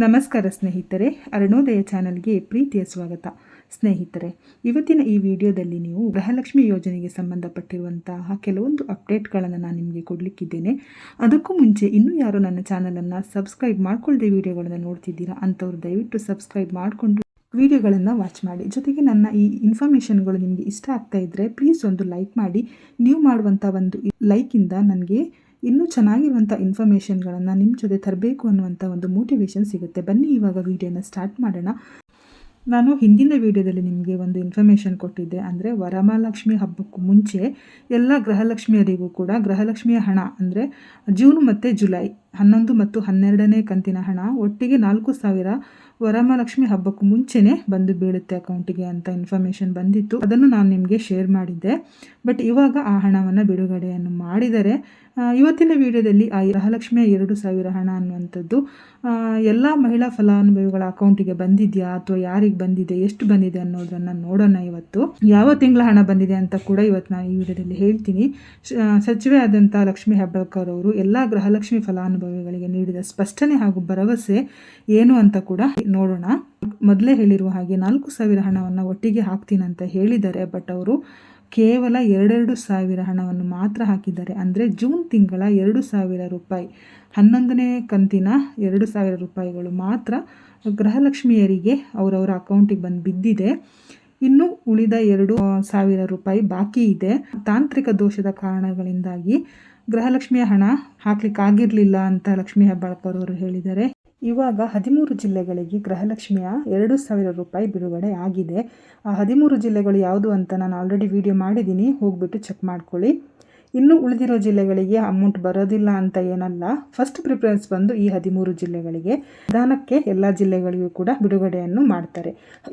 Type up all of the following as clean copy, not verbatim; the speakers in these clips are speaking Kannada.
ನಮಸ್ಕಾರ ಸ್ನೇಹಿತರೆ, ಅರುಣೋದಯ ಚಾನಲ್ಗೆ ಪ್ರೀತಿಯ ಸ್ವಾಗತ. ಸ್ನೇಹಿತರೆ, ಇವತ್ತಿನ ಈ ವಿಡಿಯೋದಲ್ಲಿ ನೀವು ಗೃಹಲಕ್ಷ್ಮಿ ಯೋಜನೆಗೆ ಸಂಬಂಧಪಟ್ಟಿರುವಂತಹ ಕೆಲವೊಂದು ಅಪ್ಡೇಟ್ಗಳನ್ನು ನಾನು ನಿಮಗೆ ಕೊಡಲಿಕ್ಕಿದ್ದೇನೆ. ಅದಕ್ಕೂ ಮುಂಚೆ ಇನ್ನೂ ಯಾರು ನನ್ನ ಚಾನಲನ್ನು ಸಬ್ಸ್ಕ್ರೈಬ್ ಮಾಡ್ಕೊಳ್ಳದೆ ವಿಡಿಯೋಗಳನ್ನು ನೋಡ್ತಿದ್ದೀರಾ ಅಂಥವ್ರು ದಯವಿಟ್ಟು ಸಬ್ಸ್ಕ್ರೈಬ್ ಮಾಡಿಕೊಂಡು ವಿಡಿಯೋಗಳನ್ನು ವಾಚ್ ಮಾಡಿ. ಜೊತೆಗೆ ನನ್ನ ಈ ಇನ್ಫಾರ್ಮೇಷನ್ಗಳು ನಿಮಗೆ ಇಷ್ಟ ಆಗ್ತಾ ಇದ್ದರೆ ಪ್ಲೀಸ್ ಒಂದು ಲೈಕ್ ಮಾಡಿ. ನೀವು ಮಾಡುವಂಥ ಒಂದು ಲೈಕಿಂದ ನನಗೆ ಇನ್ನೂ ಚೆನ್ನಾಗಿರುವಂಥ ಇನ್ಫಾರ್ಮೇಷನ್ಗಳನ್ನು ನಿಮ್ಮ ಜೊತೆ ತರಬೇಕು ಅನ್ನುವಂಥ ಒಂದು ಮೋಟಿವೇಶನ್ ಸಿಗುತ್ತೆ. ಬನ್ನಿ ಇವಾಗ ವಿಡಿಯೋನ ಸ್ಟಾರ್ಟ್ ಮಾಡೋಣ. ನಾನು ಹಿಂದಿನ ವಿಡಿಯೋದಲ್ಲಿ ನಿಮಗೆ ಒಂದು ಇನ್ಫಾರ್ಮೇಷನ್ ಕೊಟ್ಟಿದ್ದೆ. ಅಂದರೆ ವರಮಹಾಲಕ್ಷ್ಮಿ ಹಬ್ಬಕ್ಕೂ ಮುಂಚೆ ಎಲ್ಲ ಗೃಹಲಕ್ಷ್ಮಿಯರಿಗೂ ಕೂಡ ಗೃಹಲಕ್ಷ್ಮಿಯ ಹಣ ಅಂದರೆ ಜೂನ್ ಮತ್ತು ಜುಲೈ 11 ಮತ್ತು 12ನೇ ಕಂತಿನ ಹಣ ಒಟ್ಟಿಗೆ 4,000 ವರಮಹಾಲಕ್ಷ್ಮಿ ಹಬ್ಬಕ್ಕೂ ಮುಂಚೆನೇ ಬಂದು ಬೀಳುತ್ತೆ ಅಕೌಂಟಿಗೆ ಅಂತ ಇನ್ಫಾರ್ಮೇಷನ್ ಬಂದಿತ್ತು. ಅದನ್ನು ನಾನು ನಿಮಗೆ ಶೇರ್ ಮಾಡಿದ್ದೆ. ಬಟ್ ಇವಾಗ ಆ ಹಣವನ್ನು ಬಿಡುಗಡೆಯನ್ನು ಮಾಡಿದರೆ ಇವತ್ತಿನ ವಿಡಿಯೋದಲ್ಲಿ ಆ ಗೃಹಲಕ್ಷ್ಮಿಯ 2,000 ಹಣ ಅನ್ನುವಂಥದ್ದು ಎಲ್ಲ ಮಹಿಳಾ ಫಲಾನುಭವಿಗಳ ಅಕೌಂಟಿಗೆ ಬಂದಿದೆಯಾ ಅಥವಾ ಯಾರಿಗೆ ಬಂದಿದೆ, ಎಷ್ಟು ಬಂದಿದೆ ಅನ್ನೋದನ್ನು ನೋಡೋಣ. ಇವತ್ತು ಯಾವ ತಿಂಗಳ ಹಣ ಬಂದಿದೆ ಅಂತ ಕೂಡ ಇವತ್ತು ನಾನು ಈ ವಿಡಿಯೋದಲ್ಲಿ ಹೇಳ್ತೀನಿ. ಸಚಿವೆ ಆದಂಥ ಲಕ್ಷ್ಮೀ ಹೆಬ್ಬಾಳ್ಕರ್ ಅವರು ಎಲ್ಲ ಗೃಹಲಕ್ಷ್ಮಿ ಫಲಾನುಭವಿಗಳಿಗೆ ನೀಡಿದ ಸ್ಪಷ್ಟನೆ ಹಾಗೂ ಭರವಸೆ ಏನು ಅಂತ ಕೂಡ ನೋಡೋಣ. ಮೊದಲೇ ಹೇಳಿರುವ ಹಾಗೆ 4,000 ಹಣವನ್ನು ಒಟ್ಟಿಗೆ ಹಾಕ್ತೀನಂತ ಹೇಳಿದ್ದಾರೆ. ಬಟ್ ಅವರು ಕೇವಲ 2,000 ಹಣವನ್ನು ಮಾತ್ರ ಹಾಕಿದ್ದಾರೆ. ಅಂದರೆ ಜೂನ್ ತಿಂಗಳ 2,000 ರೂಪಾಯಿ, 11ನೇ ಕಂತಿನ 2,000 ರೂಪಾಯಿಗಳು ಮಾತ್ರ ಗೃಹಲಕ್ಷ್ಮಿಯರಿಗೆ ಅವರವರ ಅಕೌಂಟಿಗೆ ಬಂದು ಬಿದ್ದಿದೆ. ಇನ್ನು ಉಳಿದ 2,000 ರೂಪಾಯಿ ಬಾಕಿ ಇದೆ. ತಾಂತ್ರಿಕ ದೋಷದ ಕಾರಣಗಳಿಂದಾಗಿ ಗೃಹಲಕ್ಷ್ಮಿಯ ಹಣ ಹಾಕ್ಲಿಕ್ಕಾಗಿರಲಿಲ್ಲ ಅಂತ ಲಕ್ಷ್ಮೀ ಹೆಬ್ಬಾಳ್ಕರ್ ಅವರು ಹೇಳಿದ್ದಾರೆ. ಇವಾಗ 13 ಜಿಲ್ಲೆಗಳಿಗೆ ಗೃಹಲಕ್ಷ್ಮಿಯ 2,000 ರೂಪಾಯಿ ಬಿಡುಗಡೆ ಆಗಿದೆ. ಆ 13 ಜಿಲ್ಲೆಗಳು ಯಾವುದು ಅಂತ ನಾನು ಆಲ್ರೆಡಿ ವಿಡಿಯೋ ಮಾಡಿದ್ದೀನಿ, ಹೋಗ್ಬಿಟ್ಟು ಚೆಕ್ ಮಾಡ್ಕೊಳ್ಳಿ. ಇನ್ನು ಉಳಿದಿರೋ ಜಿಲ್ಲೆಗಳಿಗೆ ಅಮೌಂಟ್ ಬರೋದಿಲ್ಲ ಅಂತ ಏನಲ್ಲ. ಫಸ್ಟ್ ಪ್ರಿಫರೆನ್ಸ್ ಬಂದು ಈ 13 ಜಿಲ್ಲೆಗಳಿಗೆ. ನಿಧಾನಕ್ಕೆ ಎಲ್ಲ ಜಿಲ್ಲೆಗಳಿಗೂ ಕೂಡ ಬಿಡುಗಡೆಯನ್ನು ಮಾಡ್ತಾರೆ.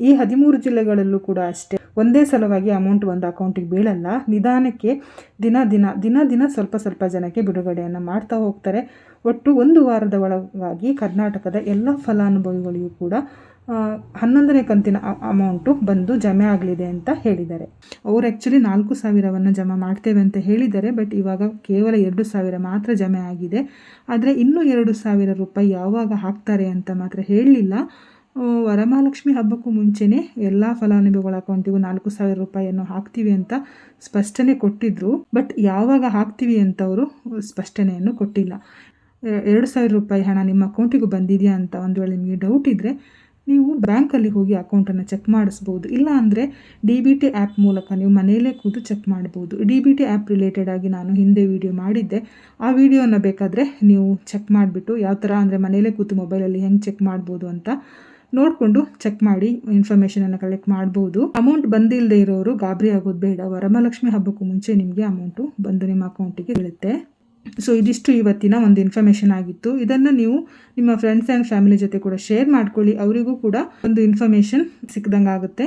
ಈ 13 ಜಿಲ್ಲೆಗಳಲ್ಲೂ ಕೂಡ ಅಷ್ಟೇ ಒಂದೇ ಸಲವಾಗಿ ಅಮೌಂಟ್ ಒಂದು ಅಕೌಂಟಿಗೆ ಬೀಳಲ್ಲ. ನಿಧಾನಕ್ಕೆ ದಿನ ಸ್ವಲ್ಪ ಜನಕ್ಕೆ ಬಿಡುಗಡೆಯನ್ನು ಮಾಡ್ತಾ ಹೋಗ್ತಾರೆ. ಒಟ್ಟು 1 ವಾರದ ಒಳಗಾಗಿ ಕರ್ನಾಟಕದ ಎಲ್ಲ ಫಲಾನುಭವಿಗಳಿಗೂ ಕೂಡ 11ನೇ ಕಂತಿನ ಅಮೌಂಟು ಬಂದು ಜಮೆ ಆಗಲಿದೆ ಅಂತ ಹೇಳಿದ್ದಾರೆ. ಅವರು ಆ್ಯಕ್ಚುಲಿ 4,000ವನ್ನು ಜಮಾ ಮಾಡ್ತೇವೆ ಅಂತ ಹೇಳಿದ್ದಾರೆ. ಬಟ್ ಇವಾಗ ಕೇವಲ 2,000 ಮಾತ್ರ ಜಮೆ ಆಗಿದೆ. ಆದರೆ ಇನ್ನೂ 2,000 ರೂಪಾಯಿ ಯಾವಾಗ ಹಾಕ್ತಾರೆ ಅಂತ ಮಾತ್ರ ಹೇಳಲಿಲ್ಲ. ವರಮಹಾಲಕ್ಷ್ಮಿ ಹಬ್ಬಕ್ಕೂ ಮುಂಚೆನೇ ಎಲ್ಲ ಫಲಾನುಭವಿಗಳ ಅಕೌಂಟಿಗೂ 4,000 ರೂಪಾಯಿಯನ್ನು ಹಾಕ್ತೀವಿ ಅಂತ ಸ್ಪಷ್ಟನೆ ಕೊಟ್ಟಿದ್ರು. ಬಟ್ ಯಾವಾಗ ಹಾಕ್ತೀವಿ ಅಂತ ಅವರು ಸ್ಪಷ್ಟನೆಯನ್ನು ಕೊಟ್ಟಿಲ್ಲ. 2,000 ರೂಪಾಯಿ ಹಣ ನಿಮ್ಮ ಅಕೌಂಟಿಗೂ ಬಂದಿದೆಯಾ ಅಂತ ಒಂದು ವೇಳೆ ನಿಮಗೆ ಡೌಟ್ ಇದ್ದರೆ ನೀವು ಬ್ಯಾಂಕಲ್ಲಿ ಹೋಗಿ ಅಕೌಂಟನ್ನು ಚೆಕ್ ಮಾಡಿಸ್ಬೋದು. ಇಲ್ಲ ಅಂದರೆ DBT ಆ್ಯಪ್ ಮೂಲಕ ನೀವು ಮನೆಯಲ್ಲೇ ಕೂತು ಚೆಕ್ ಮಾಡ್ಬೋದು. DBT ಆ್ಯಪ್ ರಿಲೇಟೆಡ್ ಆಗಿ ನಾನು ಹಿಂದೆ ವಿಡಿಯೋ ಮಾಡಿದ್ದೆ. ಆ ವಿಡಿಯೋನ ಬೇಕಾದರೆ ನೀವು ಚೆಕ್ ಮಾಡಿಬಿಟ್ಟು ಯಾವ ಥರ ಅಂದರೆ ಮನೆಯಲ್ಲೇ ಕೂತು ಮೊಬೈಲಲ್ಲಿ ಹೆಂಗೆ ಚೆಕ್ ಮಾಡ್ಬೋದು ಅಂತ ನೋಡಿಕೊಂಡು ಚೆಕ್ ಮಾಡಿ ಇನ್ಫಾರ್ಮೇಷನನ್ನು ಕಲೆಕ್ಟ್ ಮಾಡ್ಬೋದು. ಅಮೌಂಟ್ ಬಂದಿಲ್ಲದೆ ಇರೋರು ಗಾಬರಿ ಆಗೋದು ಬೇಡ. ವರಮಹಾಲಕ್ಷ್ಮಿ ಹಬ್ಬಕ್ಕೂ ಮುಂಚೆ ನಿಮಗೆ ಅಮೌಂಟು ಬಂದು ನಿಮ್ಮ ಅಕೌಂಟಿಗೆ ಬೀಳುತ್ತೆ. ಸೊ ಇದಿಷ್ಟು ಇವತ್ತಿನ ಒಂದು ಇನ್ಫಾರ್ಮೇಷನ್ ಆಗಿತ್ತು. ಇದನ್ನು ನೀವು ನಿಮ್ಮ ಫ್ರೆಂಡ್ಸ್ ಆ್ಯಂಡ್ ಫ್ಯಾಮಿಲಿ ಜೊತೆ ಕೂಡ ಶೇರ್ ಮಾಡ್ಕೊಳ್ಳಿ. ಅವರಿಗೂ ಕೂಡ ಒಂದು ಇನ್ಫಾರ್ಮೇಷನ್ ಸಿಕ್ಕಿದಂಗೆ ಆಗುತ್ತೆ.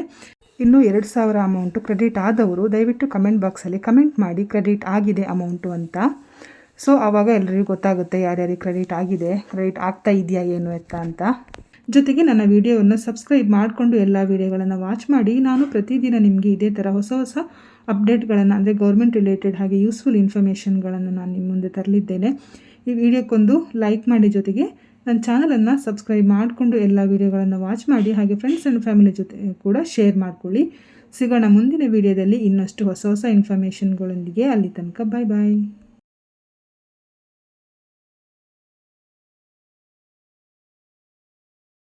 ಇನ್ನು 2,000 ಅಮೌಂಟು ಕ್ರೆಡಿಟ್ ಆದವರು ದಯವಿಟ್ಟು ಕಮೆಂಟ್ ಬಾಕ್ಸಲ್ಲಿ ಕಮೆಂಟ್ ಮಾಡಿ ಕ್ರೆಡಿಟ್ ಆಗಿದೆ ಅಮೌಂಟು ಅಂತ. ಸೊ ಆವಾಗ ಎಲ್ಲರಿಗೂ ಗೊತ್ತಾಗುತ್ತೆ ಯಾರ್ಯಾರಿಗೆ ಕ್ರೆಡಿಟ್ ಆಗಿದೆ, ಕ್ರೆಡಿಟ್ ಆಗ್ತಾ ಇದೆಯಾ ಏನು ಎತ್ತ ಅಂತ. ಜೊತೆಗೆ ನನ್ನ ವಿಡಿಯೋವನ್ನು ಸಬ್ಸ್ಕ್ರೈಬ್ ಮಾಡಿಕೊಂಡು ಎಲ್ಲ ವಿಡಿಯೋಗಳನ್ನು ವಾಚ್ ಮಾಡಿ. ನಾನು ಪ್ರತಿದಿನ ನಿಮಗೆ ಇದೇ ಥರ ಹೊಸ ಅಪ್ಡೇಟ್ಗಳನ್ನು ಅಂದರೆ ಗೌರ್ಮೆಂಟ್ ರಿಲೇಟೆಡ್ ಹಾಗೆ ಯೂಸ್ಫುಲ್ ಇನ್ಫಾರ್ಮೇಷನ್ಗಳನ್ನು ನಾನು ನಿಮ್ಮ ಮುಂದೆ ತರಲಿದ್ದೇನೆ. ಈ ವಿಡಿಯೋಕ್ಕೊಂದು ಲೈಕ್ ಮಾಡಿ, ಜೊತೆಗೆ ನನ್ನ ಚಾನಲನ್ನು ಸಬ್ಸ್ಕ್ರೈಬ್ ಮಾಡಿಕೊಂಡು ಎಲ್ಲ ವಿಡಿಯೋಗಳನ್ನು ವಾಚ್ ಮಾಡಿ. ಹಾಗೆ ಫ್ರೆಂಡ್ಸ್ ಆ್ಯಂಡ್ ಫ್ಯಾಮಿಲಿ ಜೊತೆ ಕೂಡ ಶೇರ್ ಮಾಡ್ಕೊಳ್ಳಿ. ಸಿಗೋಣ ಮುಂದಿನ ವಿಡಿಯೋದಲ್ಲಿ ಇನ್ನಷ್ಟು ಹೊಸ ಇನ್ಫಾರ್ಮೇಷನ್ಗಳೊಂದಿಗೆ. ಅಲ್ಲಿ ತನಕ ಬಾಯ್.